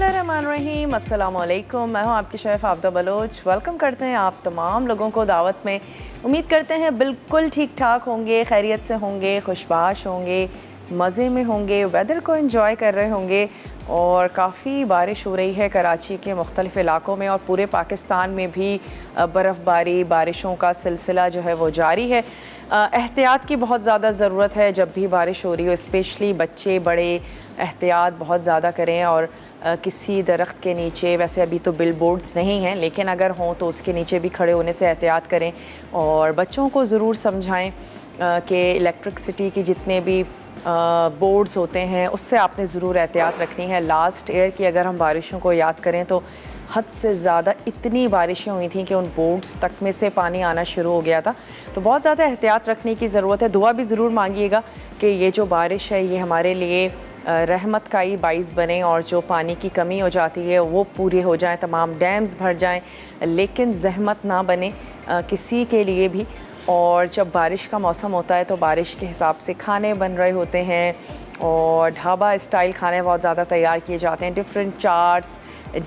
बिस्मिल्लाहिर्रहमानिर्रहीम, अस्सलामुअलैकुम। मैं हूं आपकी शेफ़ आबदा बलोच। वेलकम करते हैं आप तमाम लोगों को दावत में। उम्मीद करते हैं बिल्कुल ठीक ठाक होंगे, खैरियत से होंगे, खुशबाश होंगे, मज़े में होंगे, वेदर को एंजॉय कर रहे होंगे। और काफ़ी बारिश हो रही है कराची के मुख्तलिफ़ इलाकों में और पूरे पाकिस्तान में भी बर्फ़बारी, बारिशों का सिलसिला जो है वो जारी है। एहतियात की बहुत ज़्यादा ज़रूरत है जब भी बारिश हो रही हो, स्पेशली बच्चे बड़े एहतियात बहुत ज़्यादा करें। और किसी दरख्त के नीचे, वैसे अभी तो बिल बोर्ड्स नहीं हैं, लेकिन अगर हों तो उसके नीचे भी खड़े होने से एहतियात करें। और बच्चों को ज़रूर समझाएं कि इलेक्ट्रिसिटी की जितने भी बोर्ड्स होते हैं उससे आपने ज़रूर एहतियात रखनी है। लास्ट ईयर की अगर हम बारिशों को याद करें तो हद से ज़्यादा इतनी बारिशें हुई थी कि उन बोर्ड्स तक में से पानी आना शुरू हो गया था। तो बहुत ज़्यादा एहतियात रखने की ज़रूरत है। दुआ भी ज़रूर मांगिएगा कि ये जो बारिश है ये हमारे लिए रहमत का ही बाइस बने और जो पानी की कमी हो जाती है वो पूरी हो जाए, तमाम डैम्स भर जाएं, लेकिन ज़हमत ना बने किसी के लिए भी। और जब बारिश का मौसम होता है तो बारिश के हिसाब से खाने बन रहे होते हैं और ढाबा स्टाइल खाने बहुत ज़्यादा तैयार किए जाते हैं, different chaats,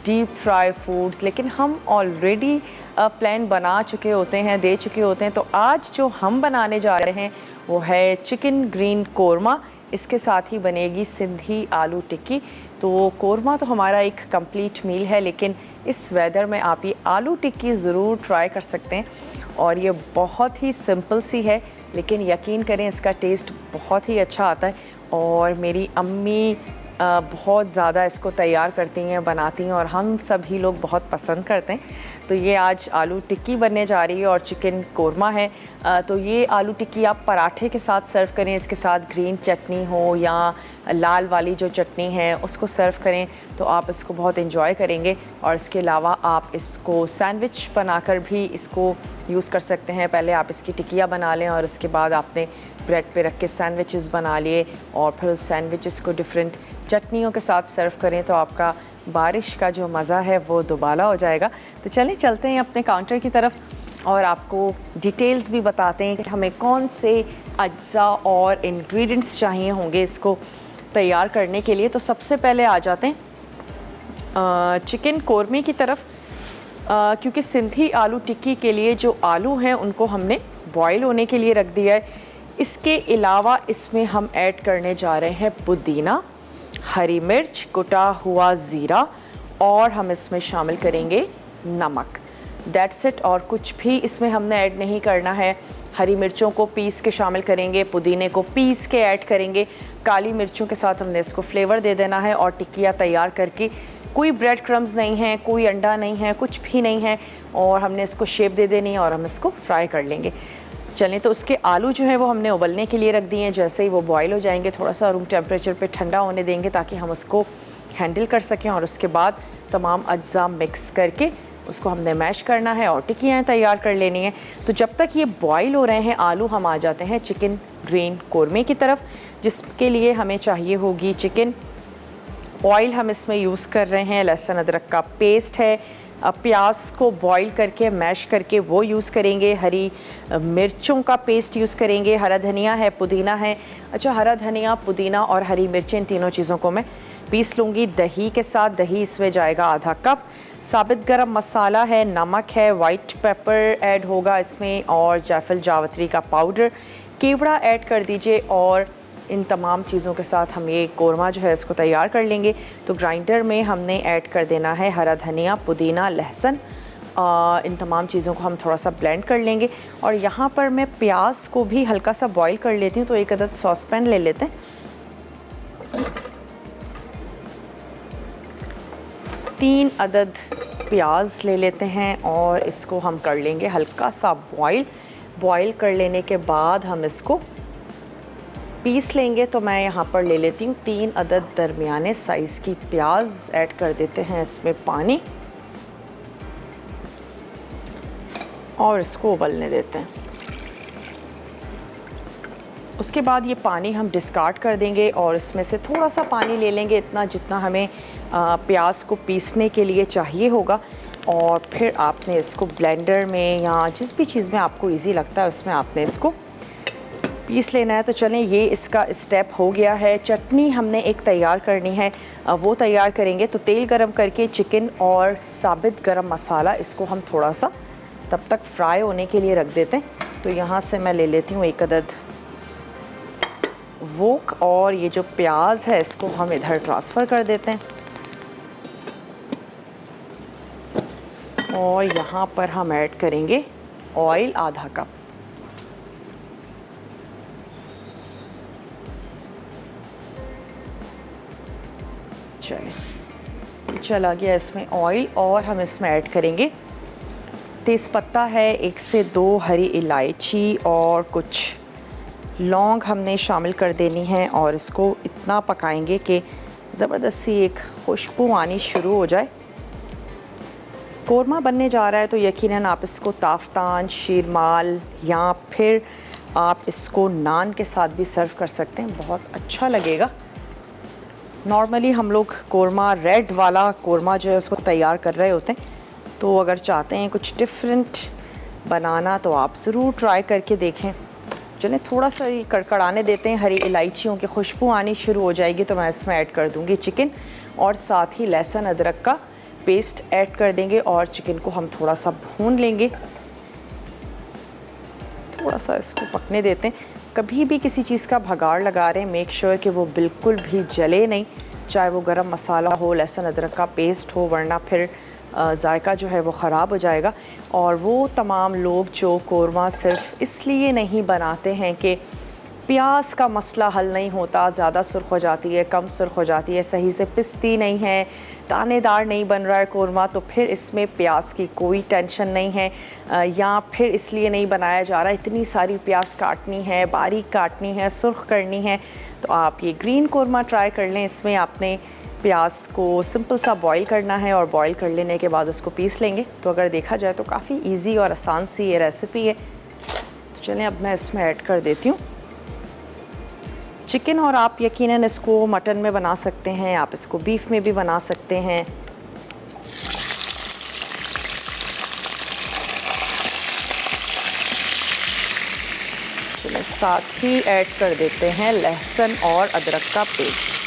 deep fry foods. लेकिन हम ऑलरेडी प्लान बना चुके होते हैं, दे चुके होते हैं। तो आज जो हम बनाने जा रहे हैं वो है चिकन ग्रीन कोरमा। इसके साथ ही बनेगी सिंधी आलू टिक्की। तो कोरमा तो हमारा एक कंप्लीट मील है, लेकिन इस वेदर में आप ये आलू टिक्की ज़रूर ट्राई कर सकते हैं। और ये बहुत ही सिंपल सी है, लेकिन यकीन करें इसका टेस्ट बहुत ही अच्छा आता है। और मेरी अम्मी बहुत ज़्यादा इसको तैयार करती हैं, बनाती हैं और हम सभी लोग बहुत पसंद करते हैं। तो ये आज आलू टिक्की बनने जा रही है और चिकन कोरमा है। तो ये आलू टिक्की आप पराठे के साथ सर्व करें, इसके साथ ग्रीन चटनी हो या लाल वाली जो चटनी है उसको सर्व करें तो आप इसको बहुत एंजॉय करेंगे। और इसके अलावा आप इसको सैंडविच बनाकर भी इसको यूज़ कर सकते हैं। पहले आप इसकी टिक्कियाँ बना लें और उसके बाद आपने ब्रेड पे रख के सैंडविचेस बना लिए और फिर उस सैंडविचेस को डिफरेंट चटनियों के साथ सर्व करें तो आपका बारिश का जो मज़ा है वो दोबाला हो जाएगा। तो चलें चलते हैं अपने काउंटर की तरफ और आपको डिटेल्स भी बताते हैं कि हमें कौन से अज्जा और इंग्रेडिएंट्स चाहिए होंगे इसको तैयार करने के लिए। तो सबसे पहले आ जाते हैं चिकन कोरमे की तरफ। क्योंकि सिंधी आलू टिक्की के लिए जो आलू हैं उनको हमने बॉयल होने के लिए रख दिया है। इसके अलावा इसमें हम ऐड करने जा रहे हैं पुदीना, हरी मिर्च, कुटा हुआ ज़ीरा और हम इसमें शामिल करेंगे नमक। That's it. और कुछ भी इसमें हमने ऐड नहीं करना है। हरी मिर्चों को पीस के शामिल करेंगे, पुदीने को पीस के ऐड करेंगे, काली मिर्चों के साथ हमने इसको फ्लेवर दे देना है और टिक्कियाँ तैयार करके कोई ब्रेड क्रम्स नहीं है, कोई अंडा नहीं है, कुछ भी नहीं है और हमने इसको शेप दे देनी है और हम इसको फ्राई कर लेंगे। चलें तो उसके आलू जो है वो हमने उबलने के लिए रख दिए हैं। जैसे ही वो बॉईल हो जाएंगे थोड़ा सा रूम टेम्परेचर पे ठंडा होने देंगे ताकि हम उसको हैंडल कर सकें। और उसके बाद तमाम अज्जा मिक्स करके उसको हमने मैश करना है और टिक्कियाँ तैयार कर लेनी है। तो जब तक ये बॉईल हो रहे हैं आलू, हम आ जाते हैं चिकन ग्रीन कोरमे की तरफ, जिसके लिए हमें चाहिए होगी चिकन ऑयल। हम इसमें यूज़ कर रहे हैं लहसुन अदरक का पेस्ट है, प्याज को बॉईल करके मैश करके वो यूज़ करेंगे, हरी मिर्चों का पेस्ट यूज़ करेंगे, हरा धनिया है, पुदीना है। अच्छा, हरा धनिया, पुदीना और हरी मिर्चें, इन तीनों चीज़ों को मैं पीस लूँगी दही के साथ। दही इसमें जाएगा आधा कप। साबित गरम मसाला है, नमक है, वाइट पेपर ऐड होगा इसमें और जायफल जावित्री का पाउडर, केवड़ा ऐड कर दीजिए। और इन तमाम चीज़ों के साथ हम ये कोरमा जो है इसको तैयार कर लेंगे। तो ग्राइंडर में हमने ऐड कर देना है हरा धनिया, पुदीना, लहसुन। इन तमाम चीज़ों को हम थोड़ा सा ब्लेंड कर लेंगे। और यहाँ पर मैं प्याज को भी हल्का सा बॉईल कर लेती हूँ। तो एक अदद सॉस पैन ले लेते हैं, 3 अदद प्याज ले लेते हैं और इसको हम कर लेंगे हल्का सा बॉईल कर लेने के बाद हम इसको पीस लेंगे। तो मैं यहाँ पर ले लेती हूँ 3 अदद दरमियाने साइज़ की प्याज। ऐड कर देते हैं इसमें पानी और इसको उबलने देते हैं। उसके बाद ये पानी हम डिस्कार्ड कर देंगे और इसमें से थोड़ा सा पानी ले लेंगे, इतना जितना हमें प्याज को पीसने के लिए चाहिए होगा। और फिर आपने इसको ब्लेंडर में या जिस भी चीज़ में आपको इजी लगता है उसमें आपने इसको पीस लेना है। तो चलें, ये इसका स्टेप हो गया है। चटनी हमने एक तैयार करनी है, वो तैयार करेंगे। तो तेल गरम करके चिकन और साबित गरम मसाला, इसको हम थोड़ा सा तब तक फ्राई होने के लिए रख देते हैं। तो यहाँ से मैं ले लेती हूँ एक अदद वोक, और ये जो प्याज है इसको हम इधर ट्रांसफ़र कर देते हैं। और यहाँ पर हम ऐड करेंगे ऑयल आधा कप। चलें, चला गया इसमें ऑयल, और हम इसमें ऐड करेंगे तेज़पत्ता है, 1 से 2 हरी इलायची और कुछ लौंग हमने शामिल कर देनी है। और इसको इतना पकाएंगे कि ज़बरदस्त सी एक खुशबू आनी शुरू हो जाए। कोरमा बनने जा रहा है तो यकीनन आप इसको ताफ्तान, शीरमाल या फिर आप इसको नान के साथ भी सर्व कर सकते हैं, बहुत अच्छा लगेगा। नॉर्मली हम लोग कोरमा, रेड वाला कोरमा जो है उसको तैयार कर रहे होते हैं। तो अगर चाहते हैं कुछ डिफरेंट बनाना तो आप ज़रूर ट्राई करके देखें। चलें, थोड़ा सा ये कड़कड़ाने देते हैं, हरी इलायचियों की खुशबू आनी शुरू हो जाएगी तो मैं इसमें ऐड कर दूँगी चिकन, और साथ ही लहसुन अदरक का पेस्ट ऐड कर देंगे। और चिकन को हम थोड़ा सा भून लेंगे, थोड़ा सा इसको पकने देते हैं। कभी भी किसी चीज़ का भगाड़ लगा रहे हैं, मेक श्योर कि वो बिल्कुल भी जले नहीं, चाहे वो गरम मसाला हो, लहसुन अदरक का पेस्ट हो, वरना फिर जायका जो है वो ख़राब हो जाएगा। और वो तमाम लोग जो कोरमा सिर्फ इसलिए नहीं बनाते हैं कि प्याज का मसला हल नहीं होता, ज़्यादा सुर्ख हो जाती है, कम सुर्ख हो जाती है, सही से पिसती नहीं है, दानेदार नहीं बन रहा है कोरमा, तो फिर इसमें प्याज की कोई टेंशन नहीं है। या फिर इसलिए नहीं बनाया जा रहा, इतनी सारी प्याज काटनी है, बारीक काटनी है, सुर्ख करनी है। तो आप ये ग्रीन कोरमा ट्राई कर लें। इसमें आपने प्याज को सिंपल सा बॉईल करना है, और बॉईल कर लेने के बाद उसको पीस लेंगे। तो अगर देखा जाए तो काफ़ी इजी और आसान सी ये रेसिपी है। तो चलें, अब मैं इसमें ऐड कर देती हूँ चिकन। और आप यकीनन इसको मटन में बना सकते हैं, आप इसको बीफ में भी बना सकते हैं। चलिए, साथ ही ऐड कर देते हैं लहसुन और अदरक का पेस्ट।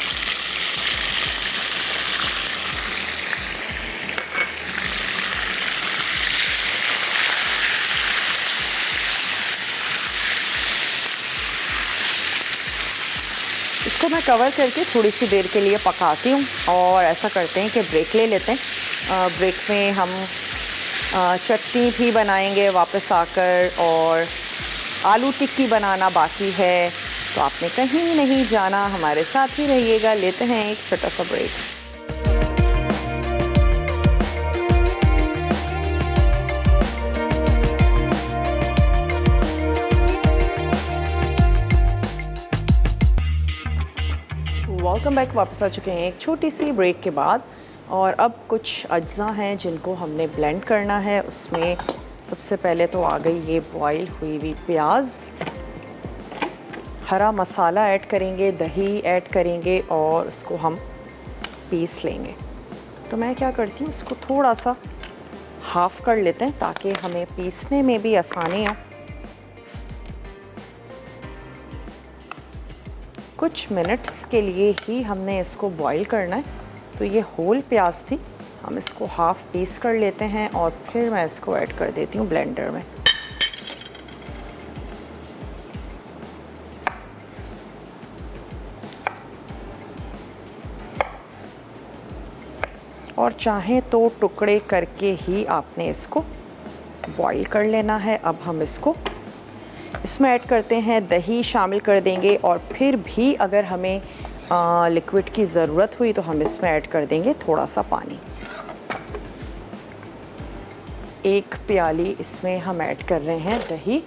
इसको मैं कवर करके थोड़ी सी देर के लिए पकाती हूँ। और ऐसा करते हैं कि ब्रेक ले लेते हैं। ब्रेक में हम चटनी भी बनाएंगे वापस आकर, और आलू टिक्की बनाना बाकी है। तो आपने कहीं नहीं जाना, हमारे साथ ही रहिएगा। लेते हैं एक छोटा सा ब्रेक। वेलकम बैक, वापस आ चुके हैं एक छोटी सी ब्रेक के बाद। और अब कुछ अज्जा हैं जिनको हमने ब्लेंड करना है। उसमें सबसे पहले तो आ गई ये बॉईल हुई प्याज, हरा मसाला ऐड करेंगे, दही ऐड करेंगे, और उसको हम पीस लेंगे। तो मैं क्या करती हूँ, इसको थोड़ा सा हाफ़ कर लेते हैं ताकि हमें पीसने में भी आसानी हो। कुछ मिनट्स के लिए ही हमने इसको बॉईल करना है। तो ये होल प्याज थी, हम इसको हाफ़ पीस कर लेते हैं, और फिर मैं इसको ऐड कर देती हूँ ब्लेंडर में। और चाहें तो टुकड़े करके ही आपने इसको बॉईल कर लेना है। अब हम इसमें ऐड करते हैं दही शामिल कर देंगे, और फिर भी अगर हमें लिक्विड की ज़रूरत हुई तो हम इसमें ऐड कर देंगे थोड़ा सा पानी। 1 प्याली इसमें हम ऐड कर रहे हैं दही।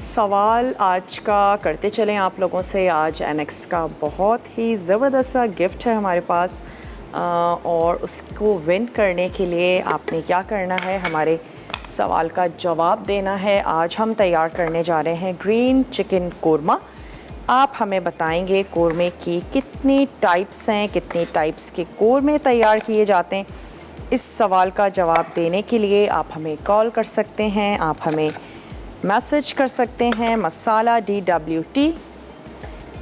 सवाल आज का करते चलें आप लोगों से। आज एनेक्स का बहुत ही ज़बरदस्त सा गिफ्ट है हमारे पास, और उसको विन करने के लिए आपने क्या करना है, हमारे सवाल का जवाब देना है। आज हम तैयार करने जा रहे हैं ग्रीन चिकन कोरमा। आप हमें बताएंगे कोरमे की कितनी टाइप्स हैं, कितनी टाइप्स के कोरमे तैयार किए जाते हैं। इस सवाल का जवाब देने के लिए आप हमें कॉल कर सकते हैं, आप हमें मैसेज कर सकते हैं मसाला DWT,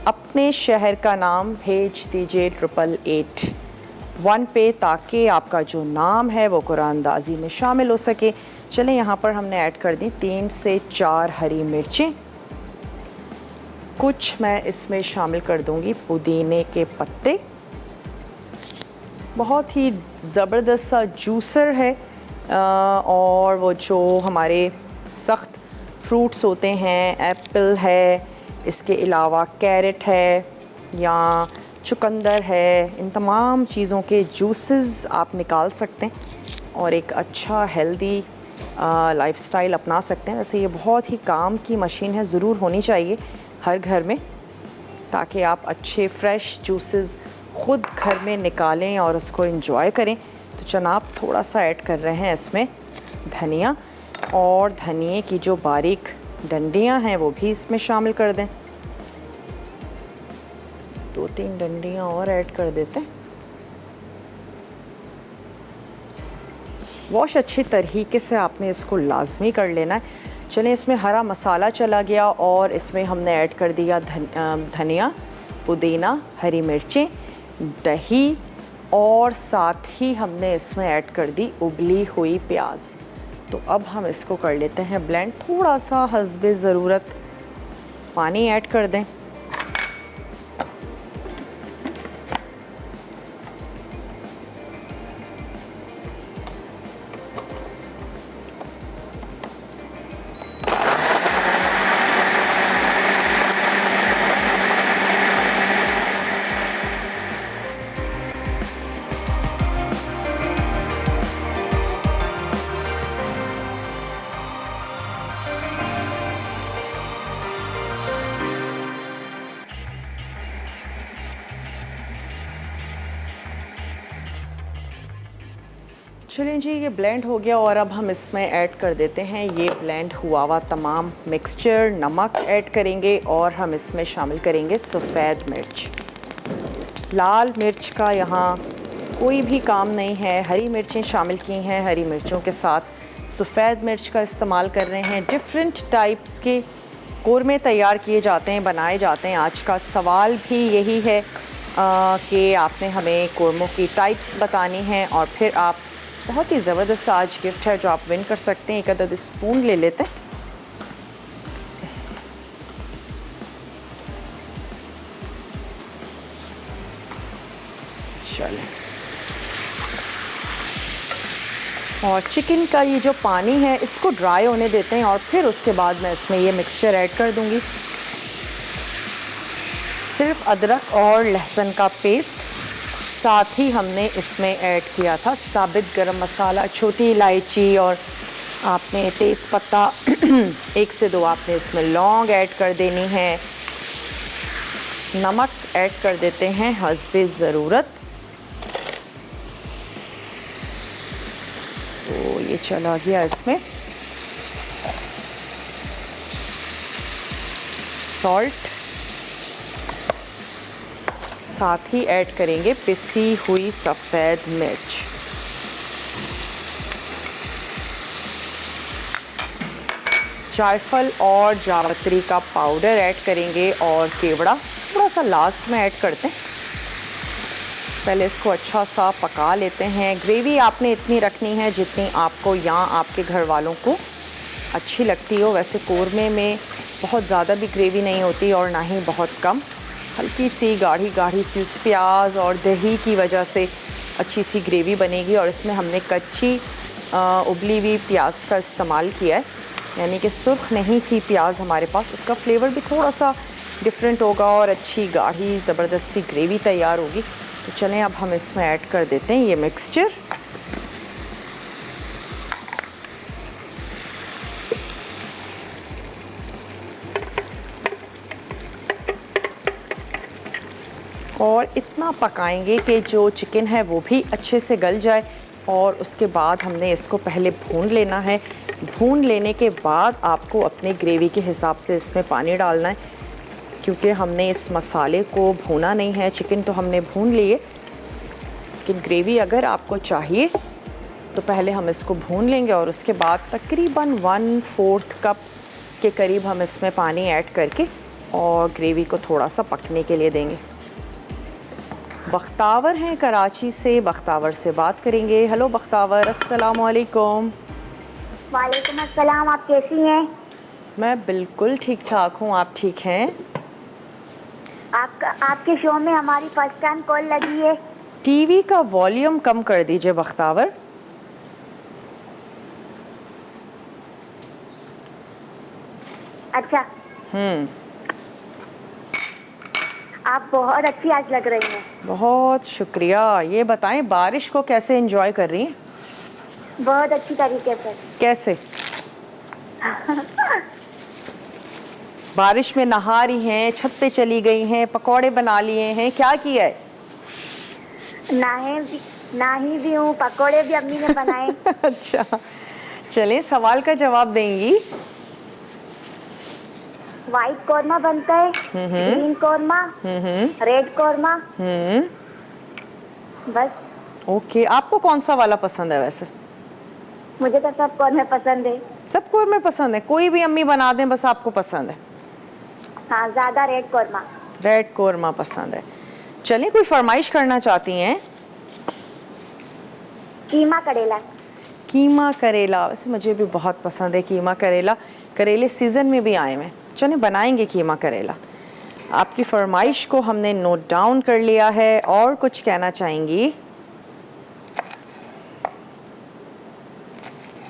अपने शहर का नाम भेज दीजिए 8881 पे, ताकि आपका जो नाम है वो कुरानंदाज़ी में शामिल हो सके। चलें, यहाँ पर हमने ऐड कर दी 3 से 4 हरी मिर्चें। कुछ मैं इसमें शामिल कर दूँगी पुदीने के पत्ते। बहुत ही ज़बरदस्त सा जूसर है और वो जो हमारे सख्त फ्रूट्स होते हैं, एप्पल है, इसके अलावा कैरेट है या चुकंदर है, इन तमाम चीज़ों के जूसेस आप निकाल सकते हैं और एक अच्छा हेल्दी लाइफस्टाइल अपना सकते हैं। वैसे ये बहुत ही काम की मशीन है, ज़रूर होनी चाहिए हर घर में, ताकि आप अच्छे फ्रेश जूसेस ख़ुद घर में निकालें और उसको एंजॉय करें। तो जनाब थोड़ा सा ऐड कर रहे हैं इसमें धनिया, और धनिए की जो बारीक डंडियां हैं वो भी इसमें शामिल कर दें। 2-3 डंडियां और ऐड कर देते हैं। वॉश अच्छी तरीके से आपने इसको लाजमी कर लेना है। चलें, इसमें हरा मसाला चला गया और इसमें हमने ऐड कर दिया धनिया, पुदीना, हरी मिर्चें, दही और साथ ही हमने इसमें ऐड कर दी उबली हुई प्याज। तो अब हम इसको कर लेते हैं ब्लेंड। थोड़ा सा हस्बे ज़रूरत पानी ऐड कर दें। चलें जी, ये ब्लेंड हो गया और अब हम इसमें ऐड कर देते हैं ये ब्लेंड हुआ हुआ तमाम मिक्सचर। नमक ऐड करेंगे और हम इसमें शामिल करेंगे सफ़ेद मिर्च। लाल मिर्च का यहाँ कोई भी काम नहीं है, हरी मिर्चें शामिल की हैं। हरी मिर्चों के साथ सफ़ेद मिर्च का इस्तेमाल कर रहे हैं। डिफरेंट टाइप्स के कोरमे तैयार किए जाते हैं, बनाए जाते हैं। आज का सवाल भी यही है कि आपने हमें कोरमों की टाइप्स बतानी हैं और फिर आप बहुत ही ज़बरदस्त आज गिफ्ट है जो आप विन कर सकते हैं। एक अदद स्पून ले लेते हैं। चलें, और चिकन का ये जो पानी है इसको ड्राई होने देते हैं और फिर उसके बाद मैं इसमें ये मिक्सचर ऐड कर दूंगी। सिर्फ अदरक और लहसुन का पेस्ट, साथ ही हमने इसमें ऐड किया था साबित गरम मसाला, छोटी इलायची और आपने तेज़ पत्ता 1 से 2 आपने इसमें लौंग ऐड कर देनी है। नमक ऐड कर देते हैं हस्बे ज़रूरत। तो ये चला गया इसमें सॉल्ट, साथ ही ऐड करेंगे पिसी हुई सफ़ेद मिर्च। जायफल और जावित्री का पाउडर ऐड करेंगे और केवड़ा थोड़ा सा लास्ट में ऐड करते हैं। पहले इसको अच्छा सा पका लेते हैं। ग्रेवी आपने इतनी रखनी है जितनी आपको या आपके घर वालों को अच्छी लगती हो। वैसे कोरमे में बहुत ज़्यादा भी ग्रेवी नहीं होती और ना ही बहुत कम, हल्की सी गाढ़ी गाढ़ी सी उस प्याज और दही की वजह से अच्छी सी ग्रेवी बनेगी। और इसमें हमने कच्ची उबली हुई प्याज का इस्तेमाल किया है, यानी कि सुर्ख नहीं थी प्याज हमारे पास। उसका फ्लेवर भी थोड़ा सा डिफरेंट होगा और अच्छी गाढ़ी ज़बरदस्त सी ग्रेवी तैयार होगी। तो चलें, अब हम इसमें ऐड कर देते हैं ये मिक्सचर। और इतना पकाएंगे कि जो चिकन है वो भी अच्छे से गल जाए। और उसके बाद हमने इसको पहले भून लेना है। भून लेने के बाद आपको अपने ग्रेवी के हिसाब से इसमें पानी डालना है, क्योंकि हमने इस मसाले को भूना नहीं है। चिकन तो हमने भून लिए, लेकिन ग्रेवी अगर आपको चाहिए तो पहले हम इसको भून लेंगे और उसके बाद तकरीबन 1/4 कप के करीब हम इसमें पानी ऐड करके और ग्रेवी को थोड़ा सा पकने के लिए देंगे। बख्तावर हैं कराची से, बख्तावर से बात करेंगे। हेलो बख्तावर, अस्सलाम वालेकुम। वालेकुम अस्सलाम, आप कैसी हैं? मैं बिल्कुल ठीक ठाक हूँ, आप ठीक हैं? आपके शो में हमारी फर्स्ट टाइम कॉल लगी है। टीवी का वॉल्यूम कम कर दीजिए बख्तावर। अच्छा। आप बहुत अच्छी आज लग रही हैं। बहुत शुक्रिया। ये बताएं, बारिश को कैसे एंजॉय कर रही हैं? बहुत अच्छी तरीके से। कैसे? बारिश में नहा रही हैं, छत पे चली गई हैं, पकौड़े बना लिए हैं, क्या किया है? नाही भी हूँ, पकौड़े भी अम्मी ने बनाए। अच्छा, चलें सवाल का जवाब देंगी। व्हाइट कौरमा बनता है, ग्रीन कौरमा, रेड कौरमा, बस। ओके, आपको कौन सा वाला पसंद है वैसे? मुझे तो सब कौरमे पसंद है। सब कौरमे पसंद है? कोई भी अम्मी बना दें, बस आपको पसंद है? हाँ, ज्यादा रेड कौरमा। रेड कौरमा पसंद है। चलिए, कोई फरमाइश करना चाहती हैं? कीमा करेला। कीमा करेला, वैसे मुझे भी बहुत पसंद है कीमा करेला। करेले सीज़न में भी आए हैं। चलिए बनाएंगे कीमा करेला। आपकी फरमाइश को हमने नोट डाउन कर लिया है। और कुछ कहना चाहेंगी?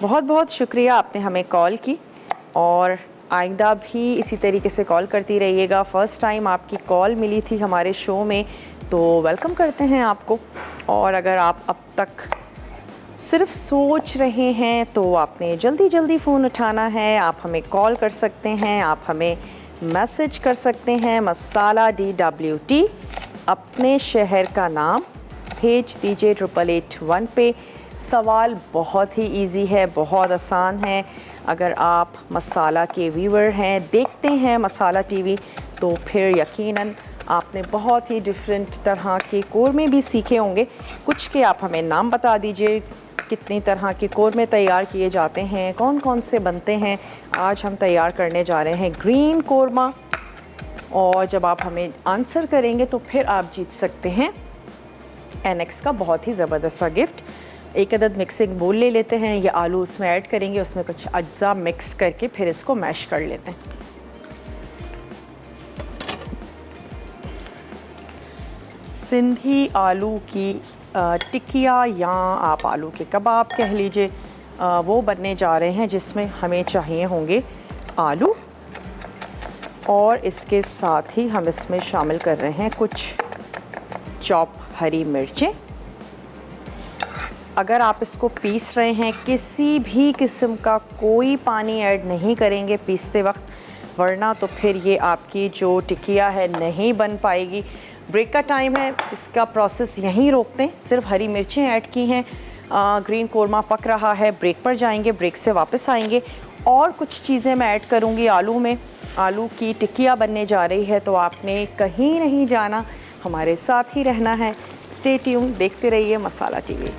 बहुत बहुत शुक्रिया, आपने हमें कॉल की और आइंदा भी इसी तरीके से कॉल करती रहिएगा। फ़र्स्ट टाइम आपकी कॉल मिली थी हमारे शो में, तो वेलकम करते हैं आपको। और अगर आप अब तक सिर्फ सोच रहे हैं तो आपने जल्दी जल्दी फ़ोन उठाना है। आप हमें कॉल कर सकते हैं, आप हमें मैसेज कर सकते हैं। मसाला DWT अपने शहर का नाम भेज दीजिए 8881 पे। सवाल बहुत ही इजी है, बहुत आसान है। अगर आप मसाला के व्यूअर हैं, देखते हैं मसाला टीवी, तो फिर यकीनन आपने बहुत ही डिफरेंट तरह के कौरमे भी सीखे होंगे। कुछ के आप हमें नाम बता दीजिए, कितनी तरह के कौरमे तैयार किए जाते हैं, कौन कौन से बनते हैं। आज हम तैयार करने जा रहे हैं ग्रीन कौरमा, और जब आप हमें आंसर करेंगे तो फिर आप जीत सकते हैं NX का बहुत ही ज़बरदस्त सा गिफ्ट। एक अदद मिक्सिंग बोल ले लेते हैं, ये आलू उसमें ऐड करेंगे, उसमें कुछ अज्जा मिक्स करके फिर इसको मैश कर लेते हैं। सिंधी आलू की टिकिया या आप आलू के कबाब कह लीजिए, वो बनने जा रहे हैं, जिसमें हमें चाहिए होंगे आलू, और इसके साथ ही हम इसमें शामिल कर रहे हैं कुछ चॉप हरी मिर्चें। अगर आप इसको पीस रहे हैं, किसी भी किस्म का कोई पानी ऐड नहीं करेंगे पीसते वक्त, वरना तो फिर ये आपकी जो टिकिया है नहीं बन पाएगी। ब्रेक का टाइम है, इसका प्रोसेस यहीं रोकते हैं। सिर्फ हरी मिर्चें ऐड की हैं। ग्रीन कौरमा पक रहा है, ब्रेक पर जाएंगे, ब्रेक से वापस आएंगे और कुछ चीज़ें मैं ऐड करूँगी आलू में। आलू की टिकिया बनने जा रही है, तो आपने कहीं नहीं जाना, हमारे साथ ही रहना है। स्टे ट्यून, देखते रहिए मसाला टीवी।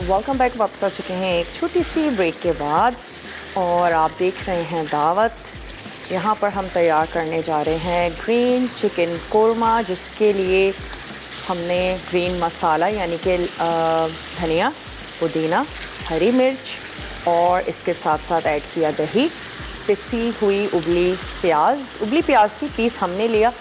Welcome back. वापस आ चुके हैं एक छोटी सी ब्रेक के बाद, और आप देख रहे हैं दावत। यहाँ पर हम तैयार करने जा रहे हैं ग्रीन चिकन कौरमा, जिसके लिए हमने ग्रीन मसाला यानी कि धनिया, पुदीना, हरी मिर्च और इसके साथ साथ ऐड किया दही, पिसी हुई उबली प्याज थी, पीस हमने लिया।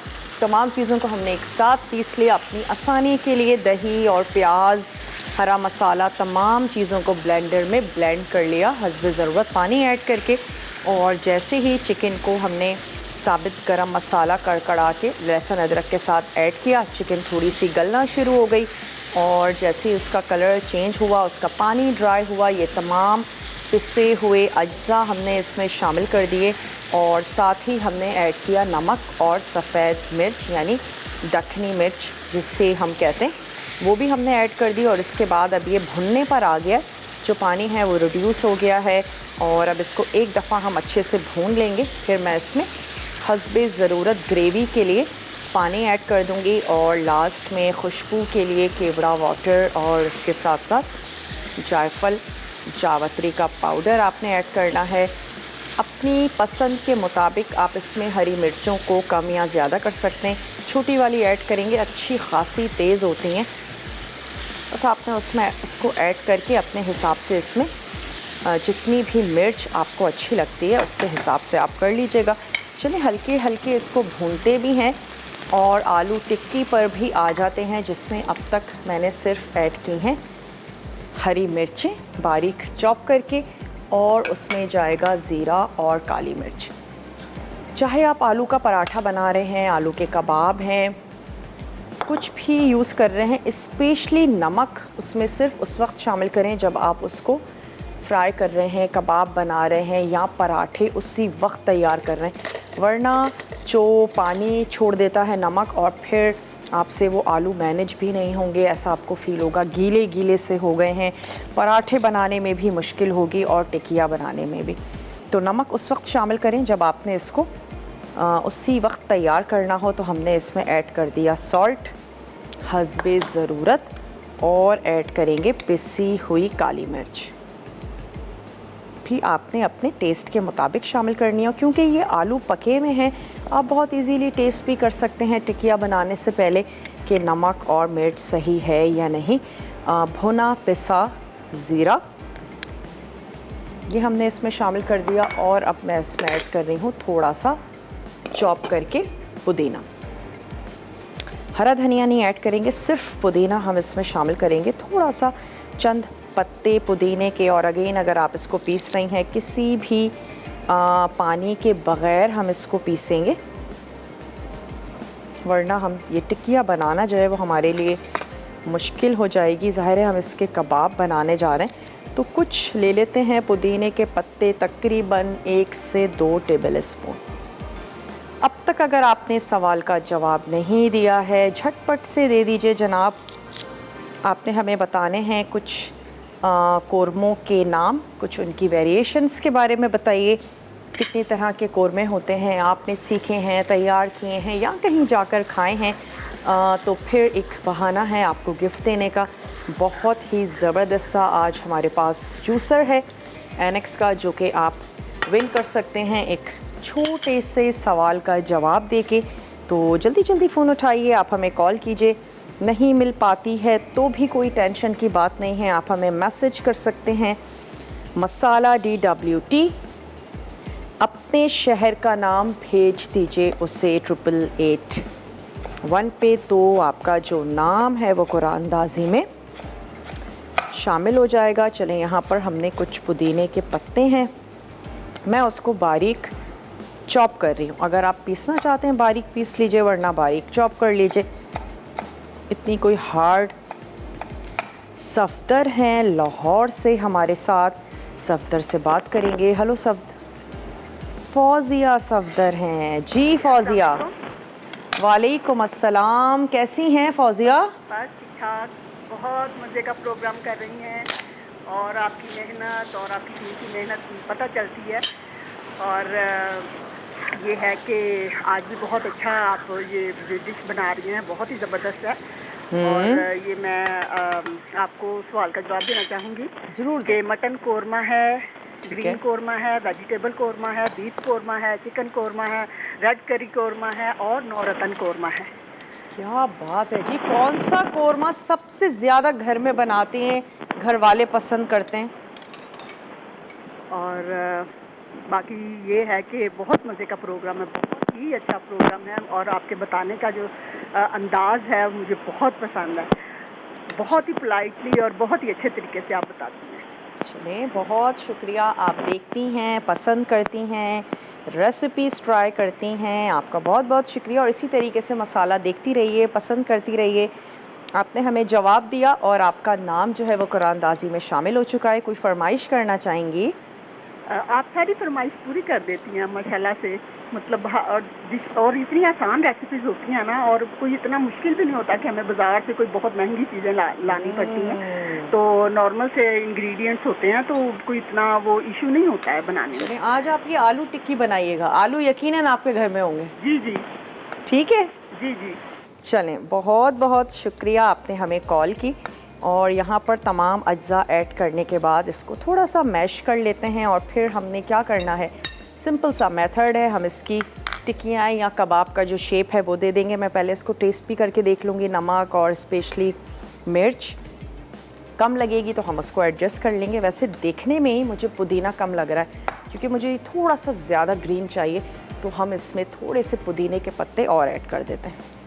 तमाम चीज़ों को हमने एक साथ पीस लिया अपनी आसानी के लिए। दही और प्याज, हरा मसाला, तमाम चीज़ों को ब्लेंडर में ब्लेंड कर लिया हस्ब ज़रूरत पानी ऐड करके। और जैसे ही चिकन को हमने साबित गरम मसाला कड़कड़ा के लहसुन अदरक के साथ ऐड किया, चिकन थोड़ी सी गलना शुरू हो गई, और जैसे ही उसका कलर चेंज हुआ, उसका पानी ड्राई हुआ, ये तमाम पिसे हुए अज्जा हमने इसमें शामिल कर दिए। और साथ ही हमने ऐड किया नमक और सफ़ेद मिर्च यानी दखनी मिर्च जिसे हम कहते हैं, वो भी हमने ऐड कर दी। और इसके बाद अब ये भुनने पर आ गया, जो पानी है वो रिड्यूस हो गया है और अब इसको एक दफ़ा हम अच्छे से भून लेंगे। फिर मैं इसमें हस्बे ज़रूरत ग्रेवी के लिए पानी ऐड कर दूंगी और लास्ट में खुशबू के लिए केवड़ा वाटर और इसके साथ साथ जायफल जावित्री का पाउडर आपने ऐड करना है। अपनी पसंद के मुताबिक आप इसमें हरी मिर्चों को कम या ज़्यादा कर सकते हैं। छोटी वाली ऐड करेंगे, अच्छी खासी तेज़ होती हैं। बस आपने उसमें उसको ऐड करके अपने हिसाब से इसमें जितनी भी मिर्च आपको अच्छी लगती है उसके हिसाब से आप कर लीजिएगा। चलिए हल्के हल्के इसको भूनते भी हैं और आलू टिक्की पर भी आ जाते हैं, जिसमें अब तक मैंने सिर्फ ऐड की हैं हरी मिर्चें बारीक चॉप करके और उसमें जाएगा ज़ीरा और काली मिर्च। चाहे आप आलू का पराठा बना रहे हैं, आलू के कबाब हैं, कुछ भी यूज़ कर रहे हैं, स्पेशली नमक उसमें सिर्फ उस वक्त शामिल करें जब आप उसको फ्राई कर रहे हैं, कबाब बना रहे हैं या पराठे उसी वक्त तैयार कर रहे हैं। वरना जो पानी छोड़ देता है नमक और फिर आपसे वो आलू मैनेज भी नहीं होंगे, ऐसा आपको फ़ील होगा, गीले गीले से हो गए हैं, पराठे बनाने में भी मुश्किल होगी और टिकिया बनाने में भी। तो नमक उस वक्त शामिल करें जब आपने इसको उसी वक्त तैयार करना हो। तो हमने इसमें ऐड कर दिया सॉल्ट हस्बे ज़रूरत और ऐड करेंगे पिसी हुई काली मिर्च भी आपने अपने टेस्ट के मुताबिक शामिल करनी है। क्योंकि ये आलू पके में हैं, आप बहुत इजीली टेस्ट भी कर सकते हैं टिकिया बनाने से पहले कि नमक और मिर्च सही है या नहीं। भुना पिसा ज़ीरा ये हमने इसमें शामिल कर दिया और अब मैं इसमें ऐड कर रही हूँ थोड़ा सा चॉप करके पुदीना। हरा धनिया नहीं ऐड करेंगे, सिर्फ पुदीना हम इसमें शामिल करेंगे, थोड़ा सा चंद पत्ते पुदीने के। और अगेन अगर आप इसको पीस रही हैं किसी भी पानी के बग़ैर हम इसको पीसेंगे, वरना हम ये टिकिया बनाना जो है वो हमारे लिए मुश्किल हो जाएगी। ज़ाहिर है हम इसके कबाब बनाने जा रहे हैं, तो कुछ ले लेते हैं पुदीने के पत्ते, तकरीबन 1 से 2 टेबल स्पून। अब तक अगर आपने सवाल का जवाब नहीं दिया है झटपट से दे दीजिए जनाब। आपने हमें बताने हैं कुछ कोरमों के नाम, कुछ उनकी वेरिएशंस के बारे में बताइए। कितनी तरह के कोरमे होते हैं, आपने सीखे हैं, तैयार किए हैं या कहीं जाकर खाए हैं, तो फिर एक बहाना है आपको गिफ्ट देने का। बहुत ही ज़बरदस्त सा आज हमारे पास जूसर है एनेक्स का, जो कि आप विन कर सकते हैं एक छोटे से सवाल का जवाब देके। तो जल्दी जल्दी फ़ोन उठाइए, आप हमें कॉल कीजिए। नहीं मिल पाती है तो भी कोई टेंशन की बात नहीं है, आप हमें मैसेज कर सकते हैं मसाला DWT, अपने शहर का नाम भेज दीजिए उसे 8881 पे। तो आपका जो नाम है वो कुरानंदाज़ी में शामिल हो जाएगा। चलें, यहाँ पर हमने कुछ पुदीने के पत्ते हैं, मैं उसको बारीक चॉप कर रही हूँ। अगर आप पीसना चाहते हैं बारीक पीस लीजिए, वरना बारीक चॉप कर लीजिए। इतनी कोई हार्ड। सफदर हैं लाहौर से हमारे साथ, सफदर से बात करेंगे। हेलो फौजिया सफदर हैं जी। फौजिया वालेकुम अस्सलाम, कैसी हैं फौजिया? बस ठीक ठाक, बहुत मज़े का प्रोग्राम कर रही हैं और आपकी मेहनत और आपकी टीम की मेहनत पता चलती है। और ये है कि आज भी बहुत अच्छा आप ये डिश बना रही हैं, बहुत ही ज़बरदस्त है। और ये मैं आपको सवाल का जवाब देना चाहूँगी ज़रूर कि मटन कोरमा है, ग्रीन कोरमा है, वेजिटेबल कोरमा है, बीफ कोरमा है, चिकन कोरमा है, रेड करी कोरमा है और नौरतन कोरमा है। क्या बात है जी। कौन सा कोरमा सबसे ज़्यादा घर में बनाते हैं, घर वाले पसंद करते हैं? और बाकी ये है कि बहुत मज़े का प्रोग्राम है, बहुत ही अच्छा प्रोग्राम है और आपके बताने का जो अंदाज़ है मुझे बहुत पसंद है। बहुत ही पोलाइटली और बहुत ही अच्छे तरीके से आप बताती हैं। चलें, बहुत शुक्रिया। आप देखती हैं, पसंद करती हैं, रेसिपीज़ ट्राई करती हैं, आपका बहुत बहुत शुक्रिया। और इसी तरीके से मसाला देखती रहिए, पसंद करती रहिए। आपने हमें जवाब दिया और आपका नाम जो है वो कुरानंदाज़ी में शामिल हो चुका है। कोई फरमाइश करना चाहेंगी? आप सारी फरमाइश पूरी कर देती हैं माशाल्लाह से, मतलब और इतनी आसान रेसिपीज होती हैं ना, और कोई इतना मुश्किल भी नहीं होता कि हमें बाजार से कोई बहुत महंगी चीज़ें लानी पड़ती हैं। तो नॉर्मल से इंग्रेडिएंट्स होते हैं, तो कोई इतना वो इशू नहीं होता है बनाने में। आज आप ये आलू टिक्की बनाइएगा। आलू यकीनन आपके घर में होंगे। जी जी ठीक है जी जी। चलें, बहुत बहुत शुक्रिया आपने हमें कॉल की। और यहाँ पर तमाम अज्जा ऐड करने के बाद इसको थोड़ा सा मैश कर लेते हैं, और फिर हमने क्या करना है, सिंपल सा मेथड है, हम इसकी टिक्कियाँ या कबाब का जो शेप है वो दे देंगे। मैं पहले इसको टेस्ट भी करके देख लूँगी, नमक और स्पेशली मिर्च कम लगेगी तो हम उसको एडजस्ट कर लेंगे। वैसे देखने में ही मुझे पुदीना कम लग रहा है, क्योंकि मुझे थोड़ा सा ज़्यादा ग्रीन चाहिए, तो हम इसमें थोड़े से पुदीने के पत्ते और ऐड कर देते हैं।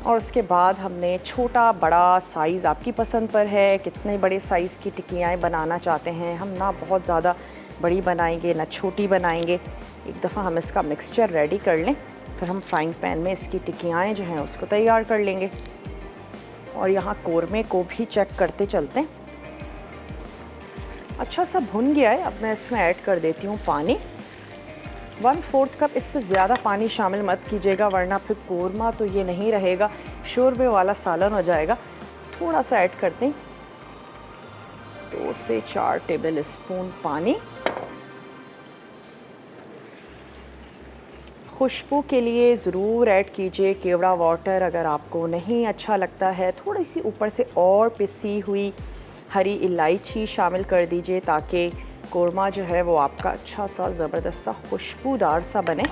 और उसके बाद हमने छोटा बड़ा साइज़ आपकी पसंद पर है, कितने बड़े साइज़ की टिक्कियाँ बनाना चाहते हैं। हम ना बहुत ज़्यादा बड़ी बनाएंगे ना छोटी बनाएंगे। एक दफ़ा हम इसका मिक्सचर रेडी कर लें, फिर हम फ्राइंग पैन में इसकी टिक्कियाँ जो हैं उसको तैयार कर लेंगे। और यहाँ कोरमे को भी चेक करते चलते हैं। अच्छा सा भुन गया है। अब मैं इसमें ऐड कर देती हूँ पानी, 1/4 कप। इससे ज़्यादा पानी शामिल मत कीजिएगा, वरना फिर कोरमा तो ये नहीं रहेगा, शोरबे वाला सालन हो जाएगा। थोड़ा सा ऐड करते हैं, 2 से 4 टेबल स्पून पानी। खुशबू के लिए ज़रूर ऐड कीजिए केवड़ा वाटर। अगर आपको नहीं अच्छा लगता है, थोड़ी सी ऊपर से और पिसी हुई हरी इलायची शामिल कर दीजिए, ताकि कोरमा जो है वो आपका अच्छा सा ज़बरदस्त सा खुशबूदार सा बने।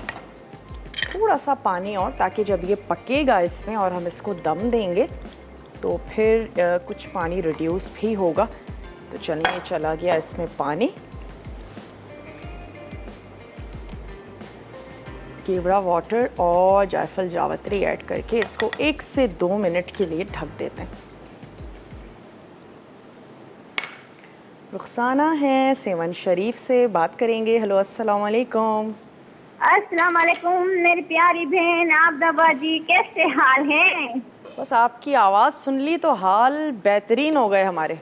थोड़ा सा पानी और, ताकि जब ये पकेगा इसमें और हम इसको दम देंगे तो फिर कुछ पानी रिड्यूस भी होगा। तो चलिए, चला गया इसमें पानी। केवड़ा वाटर और जायफल जावित्री ऐड करके इसको 1 से 2 मिनट के लिए ढक देते हैं। रुखसाना है सेवन शरीफ से, बात करेंगे। हेलो, अस्सलाम वालेकुम। अस्सलाम वालेकुम मेरी प्यारी बहन आबदा जी, कैसे हाल हैं? बस आपकी आवाज़ सुन ली तो हाल बेहतरीन हो गए हमारे।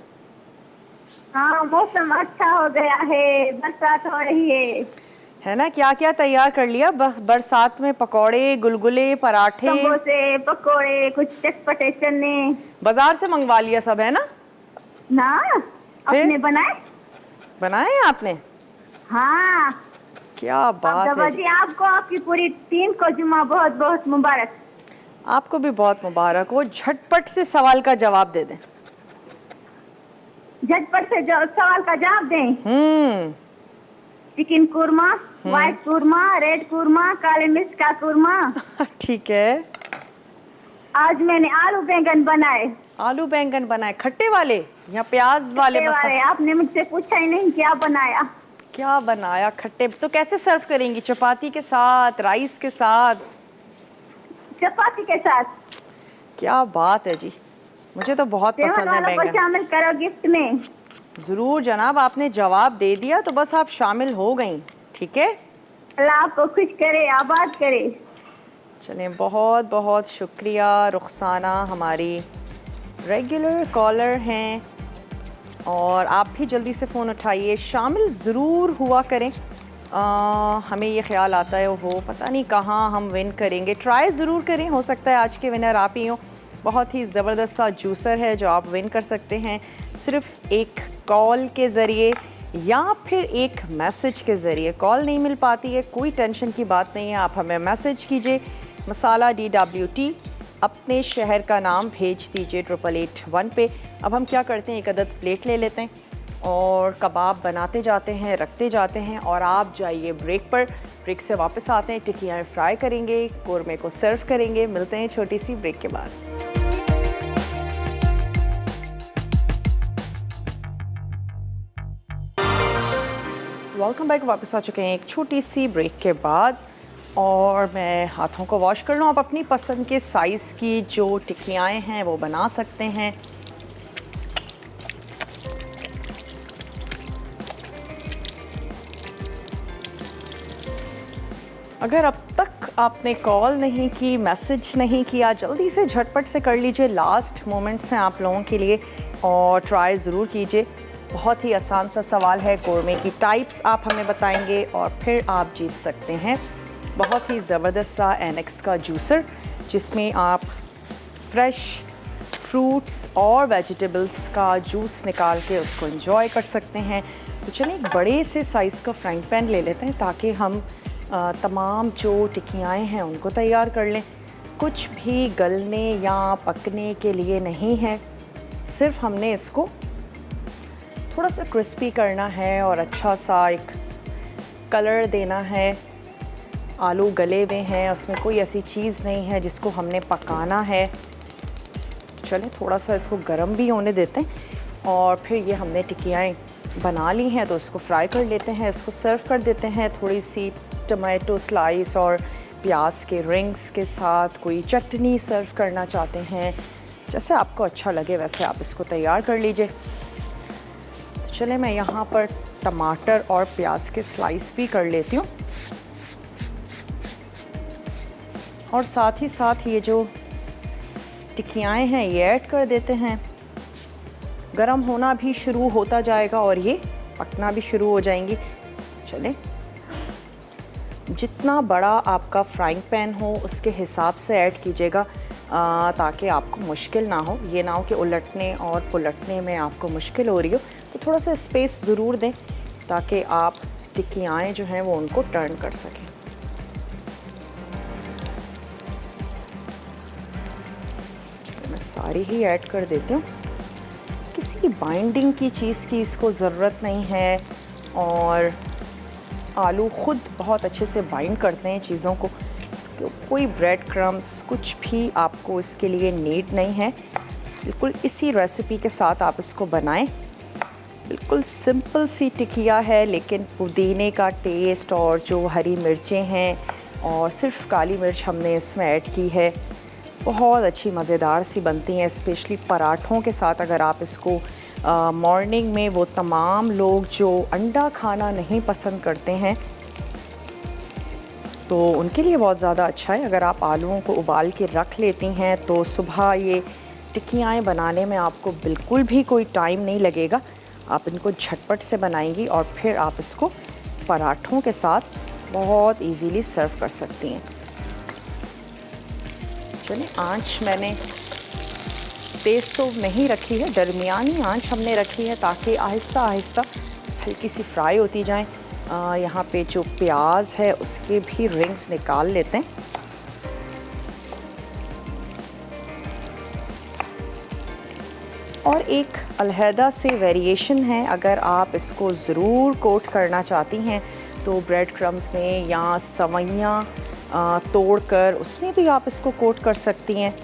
हाँ, मौसम अच्छा हो गया है, बरसात हो रही है ना। क्या क्या तैयार कर लिया बरसात में? पकौड़े, गुलगुले, पराठे, समोसे, पकोड़े, कुछ चटपटे चने बाजार से मंगवा लिया सब, है ना? ना, अपने बनाए आपने? हाँ। क्या बात है जी। आपको, आपकी पूरी टीम को जुम्मा बहुत बहुत मुबारक। आपको भी बहुत मुबारक हो। झटपट से सवाल का जवाब दे दें। झटपट से सवाल का जवाब दें। Chicken korma, white korma, red korma, काले मिर्च का कुरमा। ठीक है। आज मैंने आलू बैंगन बनाए। आलू बैंगन बनाए? खट्टे वाले या प्याज वाले? आपने मुझसे पूछा ही नहीं क्या बनाया। क्या बनाया? खट्टे। तो कैसे सर्व करेंगी? चपाती के साथ, राइस के साथ? चपाती के साथ। क्या बात है जी, मुझे तो बहुत पसंद है बैंगन। शामिल करो गिफ्ट में। जरूर जनाब, आपने जवाब दे दिया तो बस आप शामिल हो गई। ठीक है, अल्लाह आपको खुश करे, आबाद करे। चलें, बहुत बहुत शुक्रिया। रुखसाना हमारी रेगुलर कॉलर हैं, और आप भी जल्दी से फ़ोन उठाइए, शामिल ज़रूर हुआ करें। हमें ये ख्याल आता है वो पता नहीं कहाँ हम विन करेंगे। ट्राई ज़रूर करें, हो सकता है आज के विनर आप ही हो। बहुत ही ज़बरदस्त सा जूसर है जो आप विन कर सकते हैं, सिर्फ एक कॉल के ज़रिए या फिर एक मैसेज के ज़रिए। कॉल नहीं मिल पाती है, कोई टेंशन की बात नहीं है, आप हमें मैसेज कीजिए, मसाला DWT, अपने शहर का नाम भेज दीजिए 8881 पे। अब हम क्या करते हैं, एक अदद प्लेट ले लेते हैं और कबाब बनाते जाते हैं, रखते जाते हैं, और आप जाइए ब्रेक पर। ब्रेक से वापस आते हैं, टिक्कियाँ फ्राई करेंगे, कोरमे को सर्व करेंगे। मिलते हैं छोटी सी ब्रेक के बाद। Welcome back. वापस आ चुके हैं एक छोटी सी ब्रेक के बाद, और मैं हाथों को वॉश कर लूँ। आप अपनी पसंद के साइज़ की जो टिक्कियाँ हैं वो बना सकते हैं। अगर अब तक आपने कॉल नहीं की, मैसेज नहीं किया, जल्दी से झटपट से कर लीजिए। लास्ट मोमेंट्स हैं आप लोगों के लिए, और ट्राई ज़रूर कीजिए। बहुत ही आसान सा सवाल है, कोरमे की टाइप्स आप हमें बताएंगे और फिर आप जीत सकते हैं बहुत ही ज़बरदस्त सा एनेक्स का जूसर, जिसमें आप फ्रेश फ्रूट्स और वेजिटेबल्स का जूस निकाल के उसको एंजॉय कर सकते हैं। तो चलिए एक बड़े से साइज़ का फ्राइंग पैन ले लेते हैं ताकि हम तमाम जो टिक्कियाँ हैं उनको तैयार कर लें। कुछ भी गलने या पकने के लिए नहीं है, सिर्फ हमने इसको थोड़ा सा क्रिस्पी करना है और अच्छा सा एक कलर देना है। आलू गले हुए हैं, उसमें कोई ऐसी चीज़ नहीं है जिसको हमने पकाना है। चलें थोड़ा सा इसको गर्म भी होने देते हैं और फिर ये हमने टिक्कियाँ बना ली हैं तो इसको फ्राई कर लेते हैं। इसको सर्व कर देते हैं थोड़ी सी टमाटो स्लाइस और प्याज के रिंग्स के साथ। कोई चटनी सर्व करना चाहते हैं, जैसे आपको अच्छा लगे वैसे आप इसको तैयार कर लीजिए। तो चले मैं यहाँ पर टमाटर और प्याज के स्लाइस भी कर लेती हूँ और साथ ही साथ ये जो टिक्कियाँ हैं ये ऐड कर देते हैं। गरम होना भी शुरू होता जाएगा और ये पकना भी शुरू हो जाएंगी। चलें, जितना बड़ा आपका फ्राइंग पैन हो उसके हिसाब से ऐड कीजिएगा ताकि आपको मुश्किल ना हो। ये ना हो कि उलटने और पुलटने में आपको मुश्किल हो रही हो, तो थोड़ा सा स्पेस ज़रूर दें ताकि आप टिक्कियाँ जो हैं वो उनको टर्न कर सकें। मैं सारी ही ऐड कर देती हूँ। किसी बाइंडिंग की चीज़ की इसको ज़रूरत नहीं है और आलू ख़ुद बहुत अच्छे से बाइंड करते हैं चीज़ों को। तो कोई ब्रेड क्रम्स कुछ भी आपको इसके लिए नीड नहीं है। बिल्कुल इसी रेसिपी के साथ आप इसको बनाएं। बिल्कुल सिंपल सी टिक्किया है, लेकिन पुदीने का टेस्ट और जो हरी मिर्चें हैं और सिर्फ काली मिर्च हमने इसमें ऐड की है, बहुत अच्छी मज़ेदार सी बनती हैं। स्पेशली पराठों के साथ अगर आप इसको मॉर्निंग में, वो तमाम लोग जो अंडा खाना नहीं पसंद करते हैं तो उनके लिए बहुत ज़्यादा अच्छा है। अगर आप आलूओं को उबाल के रख लेती हैं तो सुबह ये टिक्कियाँ बनाने में आपको बिल्कुल भी कोई टाइम नहीं लगेगा। आप इनको झटपट से बनाएंगी और फिर आप इसको पराठों के साथ बहुत इजीली सर्व कर सकती हैं। चलिए, आंच मैंने तेज़ तो नहीं रखी है, दरमियानी आंच हमने रखी है ताकि आहिस्ता आहिस्ता हल्की सी फ्राई होती जाएं। यहाँ पे जो प्याज है उसके भी रिंग्स निकाल लेते हैं। और एक अलहदा से वेरिएशन है, अगर आप इसको ज़रूर कोट करना चाहती हैं तो ब्रेड क्रम्स में या सवैयाँ तोड़कर उसमें भी आप इसको कोट कर सकती हैं,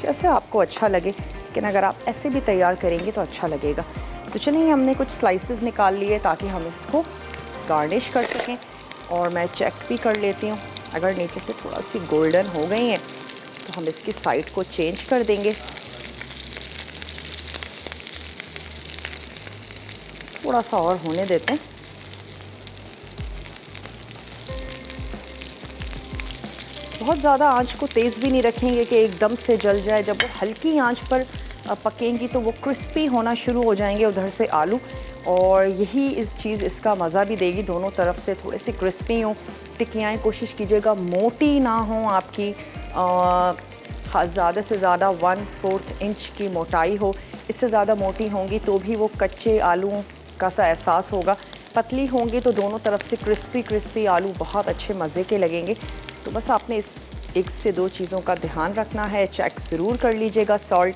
जैसे आपको अच्छा लगे। लेकिन अगर आप ऐसे भी तैयार करेंगे तो अच्छा लगेगा। तो चलिए, हमने कुछ स्लाइसेस निकाल लिए ताकि हम इसको गार्निश कर सकें। और मैं चेक भी कर लेती हूँ, अगर नीचे से थोड़ा सी गोल्डन हो गई हैं तो हम इसकी साइड को चेंज कर देंगे। थोड़ा सा और होने देते हैं। बहुत ज़्यादा आंच को तेज़ भी नहीं रखेंगे कि एकदम से जल जाए। जब वो हल्की आंच पर पकेंगी तो वो क्रिस्पी होना शुरू हो जाएंगे उधर से आलू, और यही इस चीज़ इसका मज़ा भी देगी। दोनों तरफ से थोड़े से क्रिस्पी हों टिक्कियाँ। कोशिश कीजिएगा मोटी ना हो आपकी, ज़्यादा से ज़्यादा 1/4 इंच की मोटाई हो। इससे ज़्यादा मोटी होंगी तो भी वो कच्चे आलूओं का सा एहसास होगा। पतली होंगी तो दोनों तरफ से क्रिस्पी आलू बहुत अच्छे मज़े के लगेंगे। तो बस आपने इस 1 से 2 चीज़ों का ध्यान रखना है। चेक ज़रूर कर लीजिएगा सॉल्ट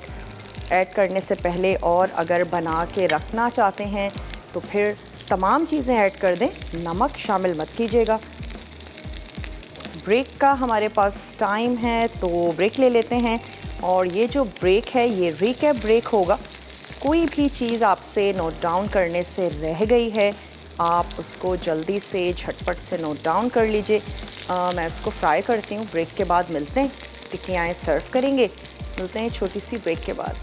ऐड करने से पहले, और अगर बना के रखना चाहते हैं तो फिर तमाम चीज़ें ऐड कर दें, नमक शामिल मत कीजिएगा। ब्रेक का हमारे पास टाइम है तो ब्रेक ले लेते हैं। और ये जो ब्रेक है ये रिकैप ब्रेक होगा। कोई भी चीज़ आपसे नोट डाउन करने से रह गई है, आप उसको जल्दी से झटपट से नोट डाउन कर लीजिए। मैं इसको फ्राई करती हूँ। ब्रेक के बाद मिलते हैं, टिक्कियाँ सर्व करेंगे। मिलते हैं छोटी सी ब्रेक के बाद।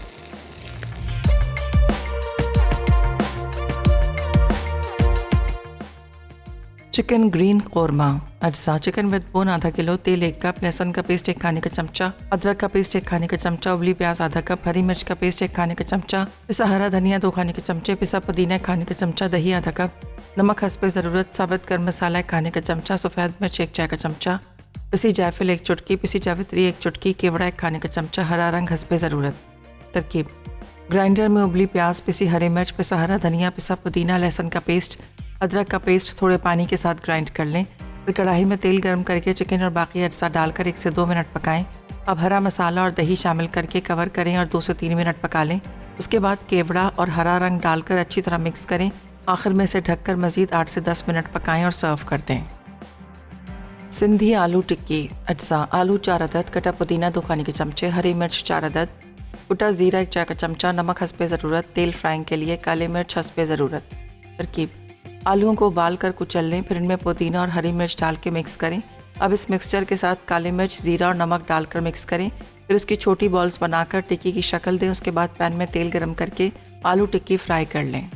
चिकन ग्रीन कौरमा अज्जा चिकन विद बोन आधा किलो, तेल 1 कप, लहसुन का पेस्ट 1 खाने का चमचा, अदरक का पेस्ट 1 खाने का चमचा, उबली प्याज आधा कप, हरी मिर्च का पेस्ट 1 खाने का चमचा, पिसा हरा धनिया 2 खाने के चमचे, पिसा पुदीना 1 खाने का चमचा, दही आधा कप, नमक हस्बे ज़रूरत, साबुत गर्म मसाला 1 खाने का चमचा, सफ़ेद मिर्च 1 चाय का चमचा, पिसी जायफल 1 चुटकी, पिसी जावित्री 1 चुटकी, केवड़ा 1 खाने का चमचा, हरा रंग हस्बे ज़रूरत। तरकीब: ग्राइंडर में उबली प्याज, पिसी हरी मिर्च, पिसा हरा धनिया, पिसा पुदीना, लहसुन का पेस्ट, अदरक का पेस्ट थोड़े पानी के साथ ग्राइंड कर लें। फिर कढ़ाई में तेल गर्म करके चिकन और बाकी अज्जा डालकर 1 से 2 मिनट पकाएं। अब हरा मसाला और दही शामिल करके कवर करें और 2 से 3 मिनट पका लें। उसके बाद केवड़ा और हरा रंग डालकर अच्छी तरह मिक्स करें। आखिर में इसे ढककर मज़ीद 8 से 10 मिनट पकाएं और सर्व कर दें। सिंधी आलू टिक्की अज्जा: आलू 4 अदद, कटा पुदीना 2 खाने के चमचे, हरी मिर्च 4 अदद, कुटा ज़ीरा 1 चाय का चमचा, नमक हस्बे ज़रूरत, तेल फ्राइंग के लिए, काली मिर्च हस्बे ज़रूरत। तरकीब: आलूओं को उबाल कर कुचल लें, फिर इनमें पुदीना और हरी मिर्च डाल के मिक्स करें। अब इस मिक्सचर के साथ काली मिर्च, ज़ीरा और नमक डालकर मिक्स करें। फिर इसकी छोटी बॉल्स बनाकर टिक्की की शक्ल दें। उसके बाद पैन में तेल गरम करके आलू टिक्की फ्राई कर लें।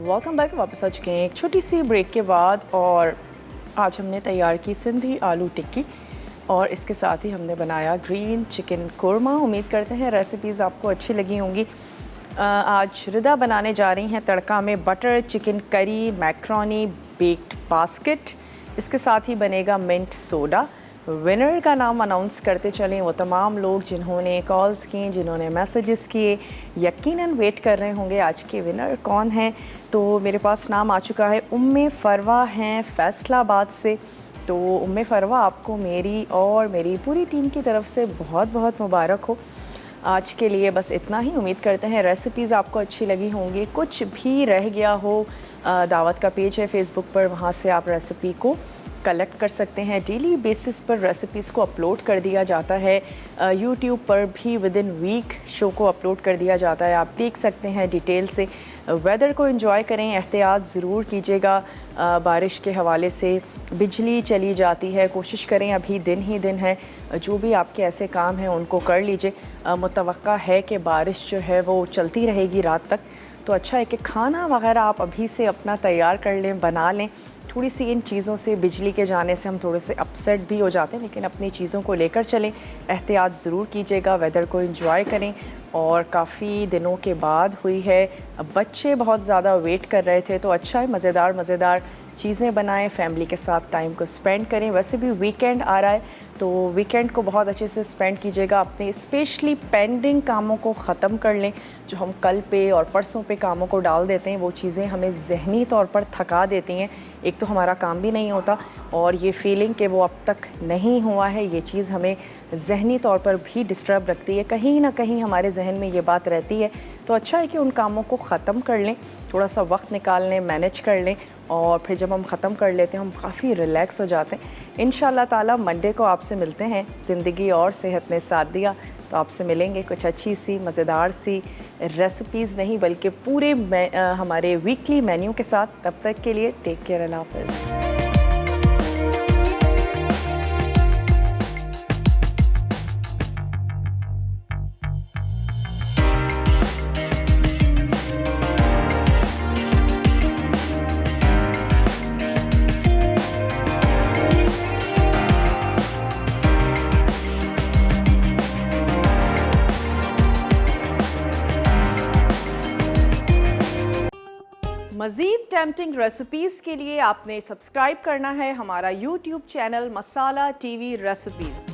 Welcome back. वापस आ चुके हैं एक छोटी सी ब्रेक के बाद, और आज हमने तैयार की सिंधी आलू टिक्की और इसके साथ ही हमने बनाया ग्रीन चिकन कोरमा। उम्मीद करते हैं रेसिपीज़ आपको अच्छी लगी होंगी। आज रिदा बनाने जा रही हैं तड़का में butter chicken curry, macaroni, baked basket. इसके साथ ही बनेगा मिंट सोडा। विनर का नाम अनाउंस करते चलें। वो तमाम लोग जिन्होंने कॉल्स की, जिन्होंने मैसेजेस किए, यकीनन वेट कर रहे होंगे आज के विनर कौन हैं। तो मेरे पास नाम आ चुका है, उम्मे फरवा हैं फैसलाबाद से। तो उम्मे फरवा, आपको मेरी और मेरी पूरी टीम की तरफ से बहुत बहुत मुबारक हो। आज के लिए बस इतना ही। उम्मीद करते हैं रेसिपीज़ आपको अच्छी लगी होंगी। कुछ भी रह गया हो, दावत का पेज है फेसबुक पर, वहाँ से आप रेसिपी को कलेक्ट कर सकते हैं। डेली बेसिस पर रेसिपीज़ को अपलोड कर दिया जाता है। यूट्यूब पर भी विद इन वीक शो को अपलोड कर दिया जाता है। आप देख सकते हैं डिटेल से। वेदर को एंजॉय करें, एहतियात ज़रूर कीजिएगा। बारिश के हवाले से बिजली चली जाती है, कोशिश करें अभी दिन ही दिन है, जो भी आपके ऐसे काम हैं उनको कर लीजिए। मुतवक्का है कि बारिश जो है वो चलती रहेगी रात तक, तो अच्छा है कि खाना वगैरह आप अभी से अपना तैयार कर लें, बना लें। थोड़ी सी इन चीज़ों से, बिजली के जाने से हम थोड़े से अपसेट भी हो जाते हैं, लेकिन अपनी चीज़ों को लेकर चलें, एहतियात ज़रूर कीजिएगा। वेदर को एंजॉय करें। और काफ़ी दिनों के बाद हुई है, बच्चे बहुत ज़्यादा वेट कर रहे थे, तो अच्छा है मज़ेदार चीज़ें बनाएं, फैमिली के साथ टाइम को स्पेंड करें। वैसे भी वीकेंड आ रहा है, तो वीकेंड को बहुत अच्छे से स्पेंड कीजिएगा। अपने स्पेशली पेंडिंग कामों को ख़त्म कर लें। जो हम कल पे और परसों पे कामों को डाल देते हैं, वो चीज़ें हमें ज़हनी तौर पर थका देती हैं। एक तो हमारा काम भी नहीं होता, और ये फीलिंग कि वो अब तक नहीं हुआ है, ये चीज़ हमें ज़हनी तौर पर भी डिस्टर्ब रखती है। कहीं ना कहीं हमारे जहन में ये बात रहती है। तो अच्छा है कि उन कामों को ख़त्म कर लें, थोड़ा सा वक्त निकाल लें, मैनेज कर लें, और फिर जब हम ख़त्म कर लेते हैं हम काफ़ी रिलैक्स हो जाते हैं। इंशाल्लाह ताला मंडे को आपसे मिलते हैं। ज़िंदगी और सेहत ने साथ दिया तो आपसे मिलेंगे कुछ अच्छी सी मज़ेदार सी रेसिपीज़ नहीं, बल्कि पूरे हमारे वीकली मेन्यू के साथ। तब तक के लिए टेक केयर, अल्लाह हाफ़िज़। मज़ीद टेम्पटिंग रेसिपीज़ के लिए आपने सब्सक्राइब करना है हमारा YouTube चैनल मसाला TV रेसिपीज़।